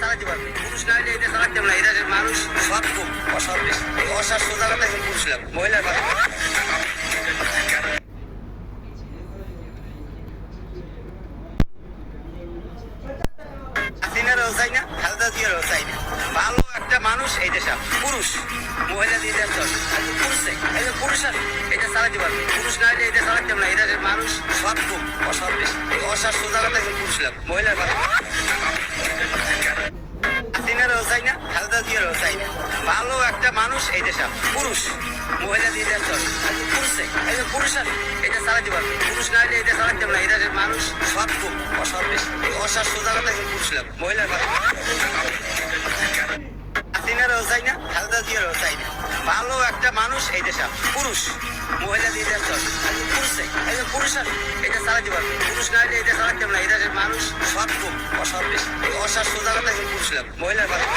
চালাতে পারবে, পুরুষ না হলে এটা চালাতে না। এটা মানুষ সৎ খুব অসৎ বেশি, অসার সোজা কথা এখন পুরুষলাম মহিলার কথা। হাসিনারও চাই না, খালেদা জিয়ারও চাই না। ভালো একটা মানুষ এই দেশে পুরুষ, মহিলা দিয়ে দেশ চল পুরুষে একজন পুরুষ আছে এটা চালাতে পারবে, পুরুষ না হলে এটা চালাতে না। এটা মানুষ সৎ খুব অসৎ বেশি, অসার সোজা কথা এখন পুরুষলাম মহিলার কথা। হাসিনারও চাই না, খালেদা জিয়ারও চাই না। ভালো একটা মানুষ এই দেশে পুরুষ, মহিলা দিয়ে দেশ চল পুরুষে একজন পুরুষ আছে এটা চালাতে পারবে, পুরুষ না হলে এটা চালাতে না। এটা মানুষ সৎ খুব অসৎ বেশি, অসার সোজা কথা এখন পুরুষলাম মহিলার কথা। হাসিনারও চাই না, খালেদা জিয়ারও চাই না। ভালো একটা মানুষ এই দেশে পুরুষ, মহিলা দিয়ে দেশ চল পুরুষে একজন পুরুষ আছে এটা চালাতে পারবে, পুরুষ না হলে এটা চালাতে না। এটা মানুষ সৎ খুব অসৎ বেশি, অসার সোজা কথা এখন পুরুষলাম মহিলার কথা।